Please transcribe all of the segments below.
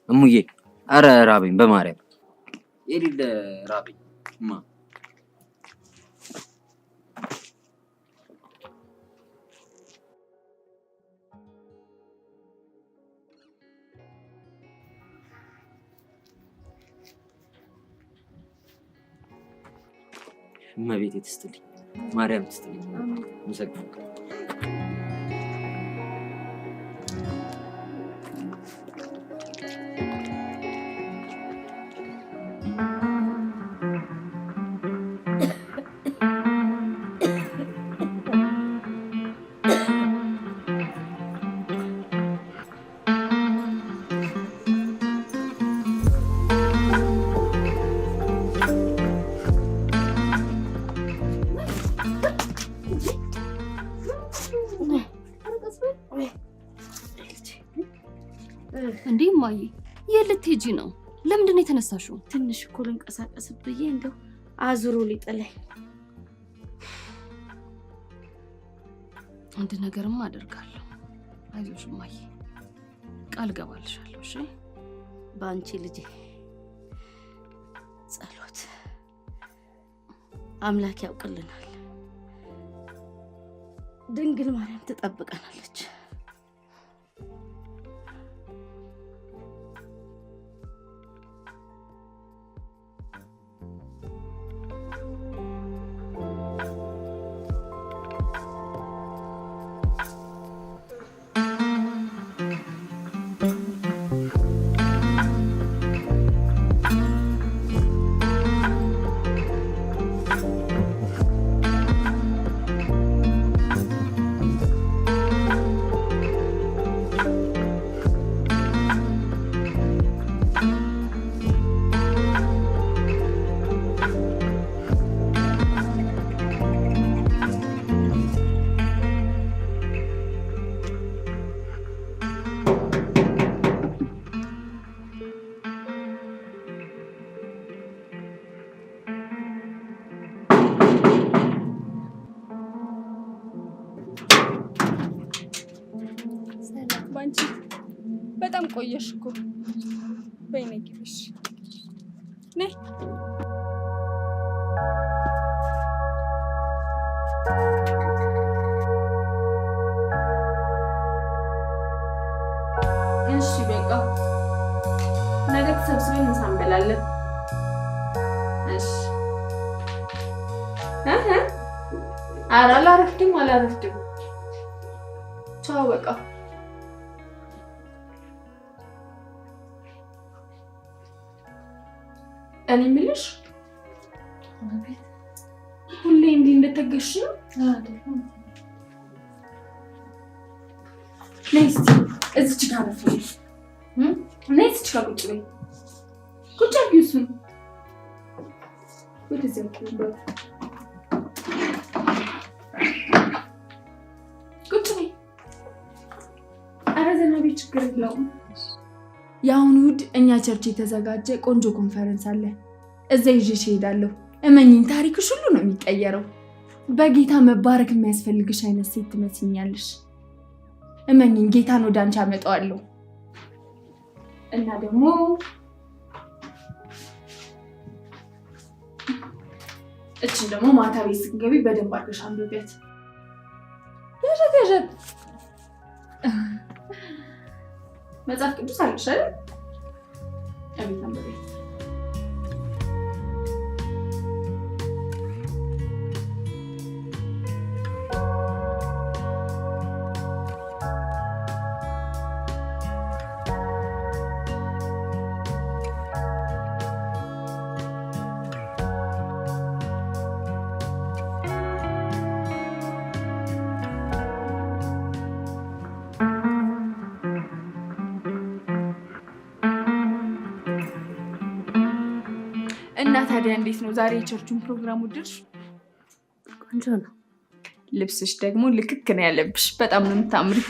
እሙዬ አረ ራበኝ በማርያም የሌለ ራበኝ እማ እመቤቴ ትስጥልኝ ማርያም ትስጥልኝ መሰግናለሁ እንዴ ማዬ የልትሄጂ ነው? ለምንድን ነው የተነሳሽው? ትንሽ እኮ ልንቀሳቀስ ብዬ እንደው አዙሮ ሊጥለኝ። አንድ ነገርም አደርጋለሁ። አይዞሽ ማዬ ቃል ገባልሻለሁ። እሺ በአንቺ ልጄ ጸሎት አምላክ ያውቅልናል። ድንግል ማርያም ትጠብቀናለች። በጣም ቆየሽ እኮ በይኔ ግቢሽ ነይ እሺ በቃ ነገ ተሰብስበን ምሳ እንበላለን። እሺ አላረፍድም ቻው በቃ እኔ የምልሽ ሁሌ እንዲህ እንደተገሽ ነው? ነይ እስኪ እዚች ጋር አረፍ በይ። ነይ እዚች ጋር ቁጭ በይ። ቁጭ አድርጊው እሱን ወደዚያ ቁጭ በይ። ኧረ ዘና በይ ችግር የለውም። የአሁኑ እሑድ እኛ ቸርች የተዘጋጀ ቆንጆ ኮንፈረንስ አለ። እዛ ይዤሽ እሄዳለሁ። እመኚኝ ታሪክሽ ሁሉ ነው የሚቀየረው። በጌታ መባረክ የሚያስፈልግሽ አይነት ሴት ትመስኛለሽ። እመኚኝ ጌታን ወደ አንቺ አመጣዋለሁ። እና ደግሞ እችን ደግሞ ማታ ቤት ስትገቢ በደንብ አድርገሽ አንብቢያት። ያሸት መጽሐፍ ቅዱስ አለሽ አይደል? አቤት አንብቢያት። እና ታዲያ እንዴት ነው ዛሬ የቸርቹን ፕሮግራም ወደድሽ? ቆንጆ ነው። ልብስሽ ደግሞ ልክክ ነው ያለብሽ። በጣም ነው የምታምሪ።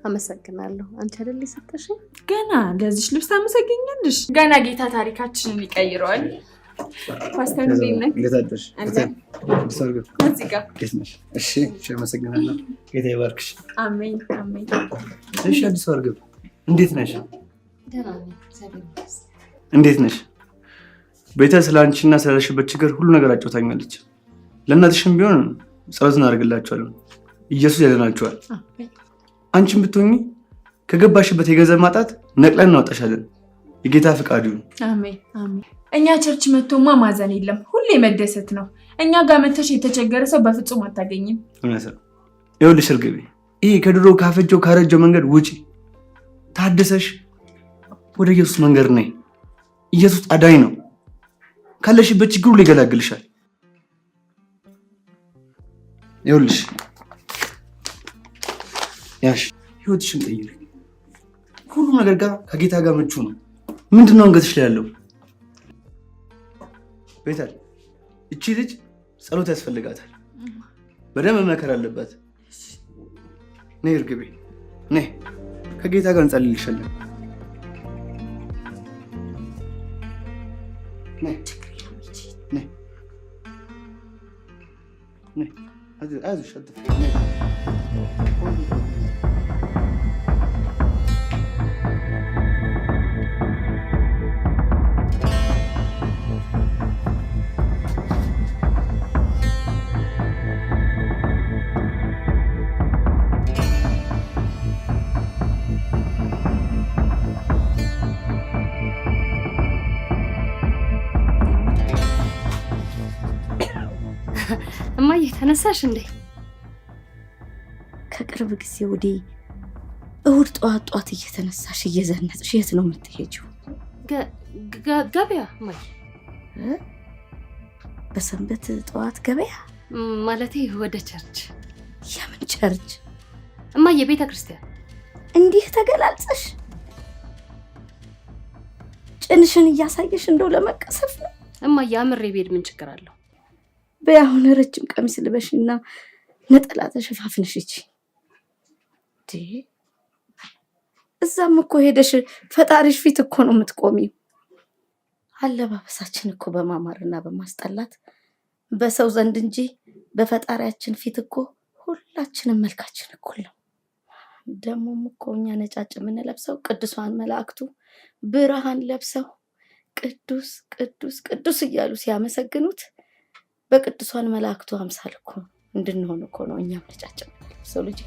አመሰግናለሁ። አንቺ አይደል የሰጠሽኝ? ገና ለዚሽ ልብስ ታመሰግኛለሽ? ገና ጌታ ታሪካችንን ይቀይረዋል። ፓስተር እንዴት ነህ? እንዴት አደርሽ? እዚህ ጋር እሺ፣ አመሰግናለሁ። ጌታ ይባርክሽ። አሜን አሜን። እሺ፣ አዲስ እርግብ እንዴት ነሽ? ደህና ነኝ፣ እግዚአብሔር ይመስገን። እንዴት ነሽ? ቤተ ስለ አንቺና ስላለሽበት ችግር ሁሉ ነገር አጫውታኛለች። ለእናትሽም ቢሆን ጸሎት እናደርግላችኋለን። ኢየሱስ ያድናችኋል። አንቺም ብትሆኚ ከገባሽበት የገንዘብ ማጣት ነቅለን እናወጣሻለን። የጌታ ፍቃዱ ይሁን። አሜን አሜን። እኛ ቸርች መጥቶማ ማዘን የለም፣ ሁሌ መደሰት ነው። እኛ ጋር መተሽ የተቸገረ ሰው በፍጹም አታገኝም። እውነት ነው። ይኸውልሽ እርግቤ፣ ይሄ ከድሮ ካፈጀው ካረጀው መንገድ ውጪ፣ ታደሰሽ ወደ ኢየሱስ መንገድ ነይ። ኢየሱስ አዳኝ ነው። ካለሽበት ችግሩ ሁሉ ይገላግልሻል። ይኸውልሽ ያሽ ህይወትሽን ቀይሪ። ሁሉ ነገር ጋር ከጌታ ጋር ምቹ ነው። ምንድነው አንገትሽ ላይ ያለው? ቤታል እቺ ልጅ ጸሎት ያስፈልጋታል። በደንብ መመከር አለባት። ነይ እርግቤ ነይ፣ ከጌታ ጋር እንጸልይልሻለን። ነይ ነይ ነይ፣ አይዞሽ አትፍሪ። እማዬ ተነሳሽ እንዴ? ከቅርብ ጊዜ ወዲህ እሑድ ጠዋት እየተነሳሽ እየዘነጥሽ የት ነው የምትሄጂው? ገበያ እማዬ። በሰንበት ጠዋት ገበያ? ማለቴ ወደ ቸርች። የምን ቸርች እማዬ? ቤተ ክርስቲያን። እንዲህ ተገላልጸሽ ጭንሽን እያሳየሽ እንደው ለመቀሰፍ ነው? እማዬ አምሬ ቤድ ምን ችግር አለው? በያሁን ረጅም ቀሚስ ልበሽና ነጠላ ተሸፋፍነሽ እቺ እዛም እኮ ሄደሽ ፈጣሪሽ ፊት እኮ ነው የምትቆሚው። አለባበሳችን እኮ በማማርና በማስጠላት በሰው ዘንድ እንጂ በፈጣሪያችን ፊት እኮ ሁላችንም መልካችን እኩል ነው። ደግሞም እኮ እኛ ነጫጭ የምንለብሰው ቅዱሳን መላእክቱ ብርሃን ለብሰው ቅዱስ ቅዱስ ቅዱስ እያሉ ሲያመሰግኑት በቅዱሳን መላእክቱ አምሳል እኮ እንድንሆን እኮ ነው እኛም ነጫጭ የምንለብሰው። ልጅ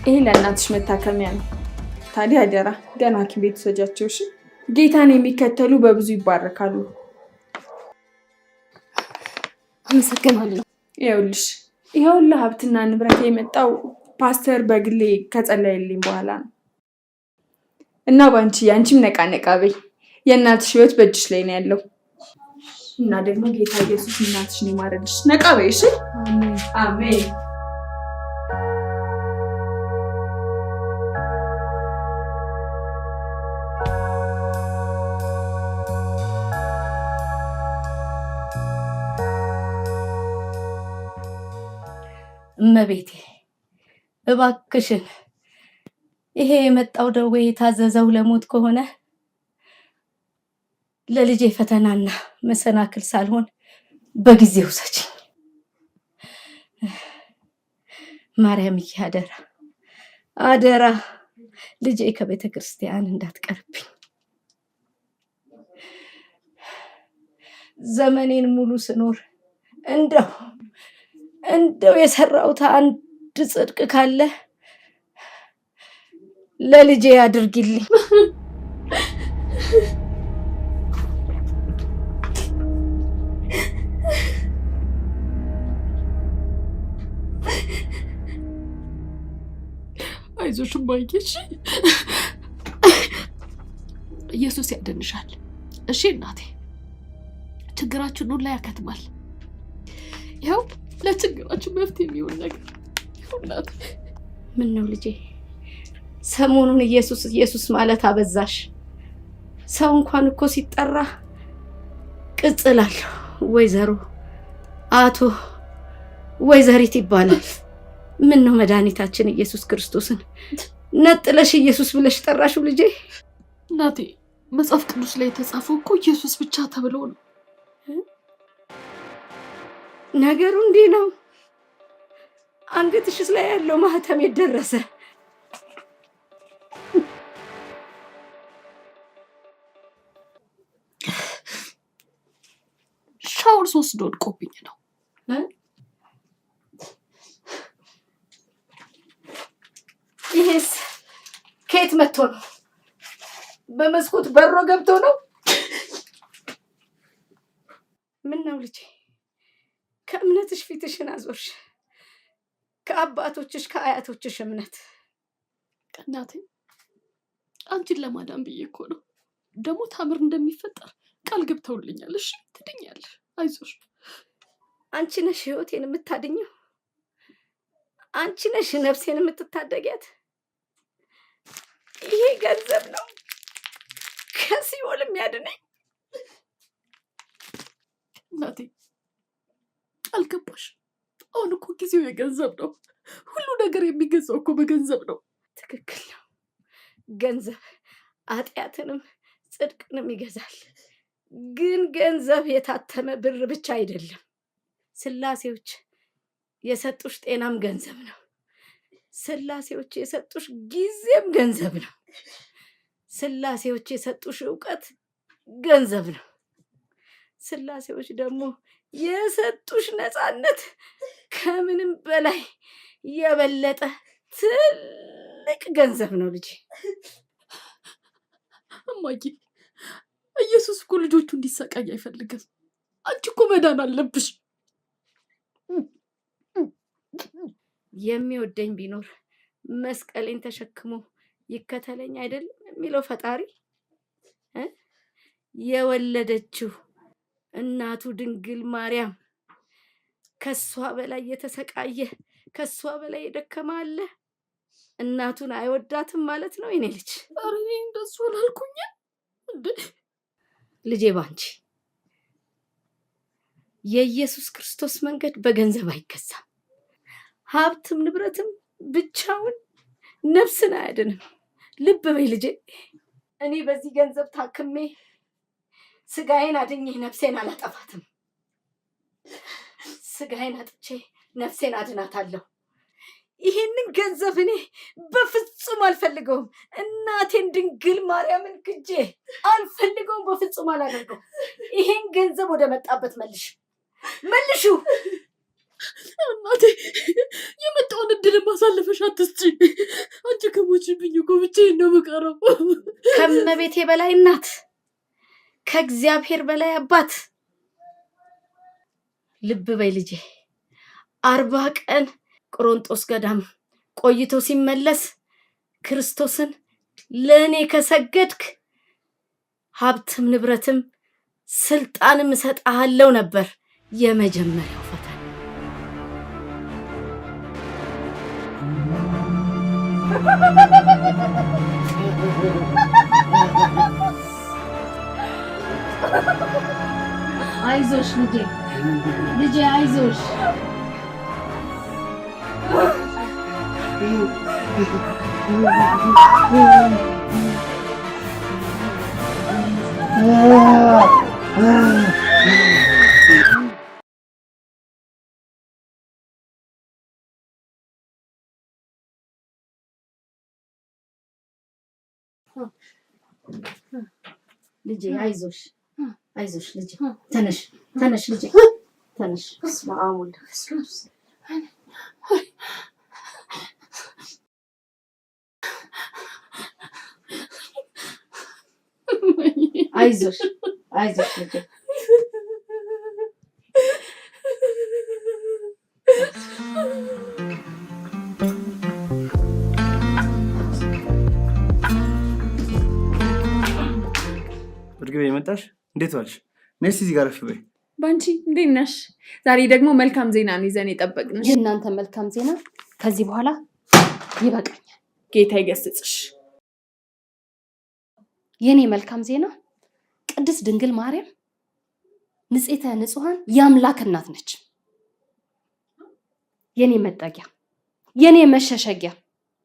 ይሄ ለእናትሽ መታከሚያ ነው። ታዲያ አደራ ገና ሐኪም ቤት ወሰጃቸው። እሺ፣ ጌታን የሚከተሉ በብዙ ይባረካሉ። አመሰግናለሁ። ይኸውልሽ ይኸውላ ሀብትና ንብረት የመጣው ፓስተር በግሌ ከጸለየልኝ በኋላ ነው። እና ባንቺ ያንቺም ነቃ ነቃ በይ። የእናትሽ ህይወት በእጅሽ ላይ ነው ያለው። እና ደግሞ ጌታ ኢየሱስ እናትሽን ይማረልሽ። ነቃ በይ። እሺ፣ አሜን አሜን። እመቤቴ እባክሽን ይሄ የመጣው ደዌ የታዘዘው ለሞት ከሆነ ለልጄ ፈተናና መሰናክል ሳልሆን በጊዜው ውሰጂኝ። ማርያምዬ አደራ አደራ ልጄ ከቤተ ክርስቲያን እንዳትቀርብኝ። ዘመኔን ሙሉ ስኖር እንደው የሰራሁት አንድ ጽድቅ ካለ ለልጄ አድርጊልኝ። አይዞሽ እማዬሽ፣ ኢየሱስ ያድንሻል። እሺ እናቴ፣ ችግራችሁን ሁሉ ያከትማል። ይኸው ለችግራችሁ መፍትሄ የሚሆን ነገር ይሁንላት። ምን ነው ልጄ ሰሞኑን ኢየሱስ ኢየሱስ ማለት አበዛሽ? ሰው እንኳን እኮ ሲጠራ ቅጽል አለው። ወይዘሮ፣ አቶ፣ ወይዘሪት ይባላል። ምን ነው መድኃኒታችን ኢየሱስ ክርስቶስን ነጥለሽ ኢየሱስ ብለሽ ጠራሽው ልጄ? እናቴ መጽሐፍ ቅዱስ ላይ የተጻፈው እኮ ኢየሱስ ብቻ ተብሎ ነው። ነገሩ እንዲህ ነው። አንገትሽስ ላይ ያለው ማህተም የደረሰ ሻወር 3 ወድቆብኝ ነው። ይሄስ ከየት መጥቶ ነው? በመስኮት በሮ ገብቶ ነው? ምን ነው ልጄ? ከእምነትሽ ፊትሽን አዞርሽ። ከአባቶችሽ ከአያቶችሽ እምነት። እናቴ አንቺን ለማዳን ብዬ እኮ ነው። ደግሞ ታምር እንደሚፈጠር ቃል ገብተውልኛል። እሺ ትድኛለሽ፣ አይዞሽ። አንቺ ነሽ ህይወቴን የምታድኘው። አንቺ ነሽ ነፍሴን የምትታደጊያት። ይሄ ገንዘብ ነው ከሲኦል የሚያድነኝ። እናቴ አልገባሽ? አሁን እኮ ጊዜው የገንዘብ ነው። ሁሉ ነገር የሚገዛው እኮ በገንዘብ ነው። ትክክል ነው። ገንዘብ ኃጢአትንም ጽድቅንም ይገዛል። ግን ገንዘብ የታተመ ብር ብቻ አይደለም። ስላሴዎች የሰጡሽ ጤናም ገንዘብ ነው። ስላሴዎች የሰጡሽ ጊዜም ገንዘብ ነው። ስላሴዎች የሰጡሽ እውቀት ገንዘብ ነው። ስላሴዎች ደግሞ የሰጡሽ ነፃነት ከምንም በላይ የበለጠ ትልቅ ገንዘብ ነው ልጄ። እማዬ ኢየሱስ እኮ ልጆቹ እንዲሰቃይ አይፈልግም። አንቺ እኮ መዳን አለብሽ። የሚወደኝ ቢኖር መስቀሌን ተሸክሞ ይከተለኝ አይደለም የሚለው ፈጣሪ? የወለደችው እናቱ ድንግል ማርያም ከሷ በላይ የተሰቃየ ከሷ በላይ የደከመ አለ? እናቱን አይወዳትም ማለት ነው የኔ ልጅ? ኧረ እኔ እንደሱ አላልኩኝ ልጄ። ባንቺ የኢየሱስ ክርስቶስ መንገድ በገንዘብ አይገዛም። ሀብትም ንብረትም ብቻውን ነፍስን አያድንም። ልብ በይ ልጄ። እኔ በዚህ ገንዘብ ታክሜ ስጋዬን አድኜ ነፍሴን አላጠፋትም። ስጋዬን አጥቼ ነፍሴን አድናታለሁ። ይሄንን ገንዘብ እኔ በፍጹም አልፈልገውም። እናቴን ድንግል ማርያምን ክጄ አልፈልገውም። በፍጹም አላደርገው። ይሄን ገንዘብ ወደ መጣበት መልሹ። እናቴ የመጣውን እድል ማሳለፈሽ አትስጪ። አንቺ ከሞችብኝ እኮ ብቻዬን ነው የምቀረው። ከመቤቴ በላይ እናት፣ ከእግዚአብሔር በላይ አባት። ልብ በይ ልጄ። 40 ቀን ቆሮንጦስ ገዳም ቆይቶ ሲመለስ ክርስቶስን ለእኔ ከሰገድክ ሀብትም ንብረትም ስልጣንም እሰጥሃለሁ ነበር የመጀመሪያው ፈተና። አይዞሽ ልጄ አይዞሽ። ልጄ አይዞሽ ልጄ። ተነሽ ልጄ ተነሽ። በስመ አብ ወወልድ ወመንፈስ ቅዱስ። አይዞሽ ልጄ። እርግቤ የመጣሽ? እንዴት ዋልሽ? ነይ እዚህ ጋር ረፍ በይ። ባንቺ እንዴት ነሽ? ዛሬ ደግሞ መልካም ዜና ነው ይዘን የጠበቅንሽ። የእናንተ መልካም ዜና ከዚህ በኋላ ይበቃኛል። ጌታ ይገስጽሽ። የኔ መልካም ዜና ቅድስት ድንግል ማርያም ንጽሕተ ንጹሐን የአምላክ እናት ነች። የኔ መጠጊያ፣ የኔ መሸሸጊያ፣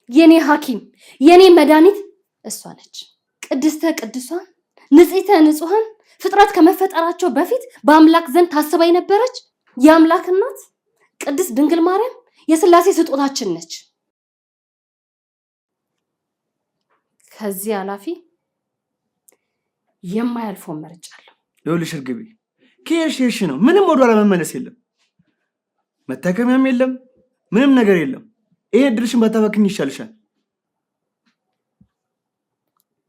የኔ ሐኪም፣ የኔ መድኃኒት እሷ ነች። ቅድስተ ቅዱሳን ንጽሕተ ንጹሐን ፍጥረት ከመፈጠራቸው በፊት በአምላክ ዘንድ ታስባ የነበረች የአምላክ እናት ቅድስት ድንግል ማርያም የሥላሴ ስጦታችን ነች። ከዚህ ኃላፊ የማያልፈው መርጫለሁ። ይኸውልሽ እርግቤ፣ ከየሽ ነው። ምንም ወደኋላ መመለስ የለም። መታከሚያም የለም፣ ምንም ነገር የለም። ይሄ እድልሽን ባታባክኝ ይሻልሻል።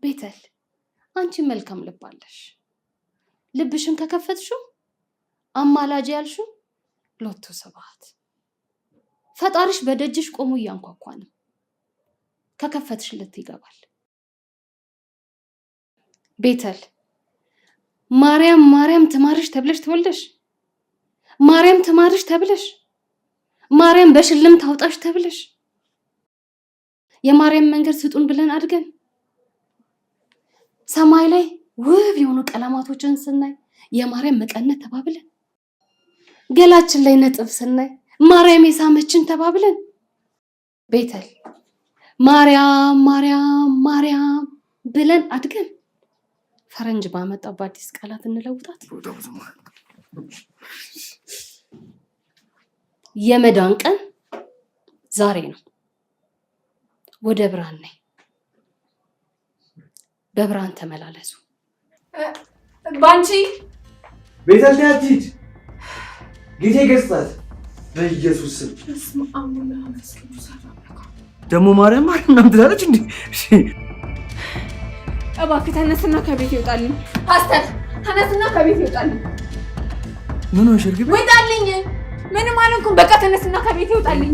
ቤተል፣ አንቺ መልካም ልብ አለሽ። ልብሽን ከከፈትሽው አማላጅ ያልሽው ሎቱ ስብሐት። ፈጣሪሽ በደጅሽ ቆሞ እያንኳኳ ነው። ከከፈትሽለት ይገባል። ቤተል፣ ማርያም ማርያም ትማርሽ ተብለሽ ተወልደሽ፣ ማርያም ትማርሽ ተብለሽ፣ ማርያም በሽልም ታውጣሽ ተብለሽ፣ የማርያም መንገድ ስጡን ብለን አድገን ሰማይ ላይ ውብ የሆኑ ቀለማቶችን ስናይ የማርያም መቀነት ተባብለን፣ ገላችን ላይ ነጥብ ስናይ ማርያም የሳመችን ተባብለን፣ ቤተል ማርያም ማርያም ማርያም ብለን አድገን ፈረንጅ ባመጣው በአዲስ ቃላት እንለውጣት። የመዳን ቀን ዛሬ ነው። ወደ ብርሃን ነይ፣ በብርሃን ተመላለሱ። ባንቺ ቤተል ያትሂድ፣ ጌታ ይገስጻት በኢየሱስ ስም። ደግሞ ማርያም ምናምን ትላለች እንዴ? እባክህ ተነስና ከቤት ይውጣልኝ። ፓስተር ተነስና ከቤት ይውጣልኝ። ምን ሆነሽ እርግቤ? ውጣልኝ። ምንም አልሆንኩም። በቃ ተነስና ከቤት ይውጣልኝ።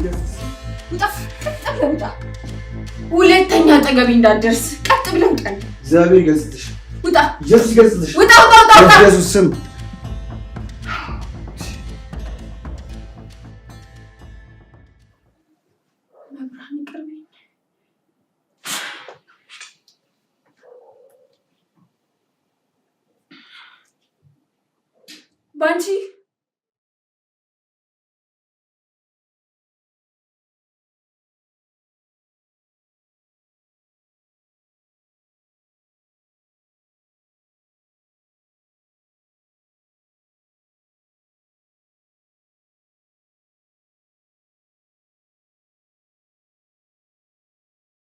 ውጣ፣ ቀጥ ብለህ ውጣ። ሁለተኛ አጠገቤ እንዳትደርስ። ቀጥ ብለህ ውጣ። እግዚአብሔር ይገስጽሽ። ውጣ። ኢየሱስ ይገስጽሽ። ውጣ ውጣ ውጣ። በኢየሱስ ስም ባንቺ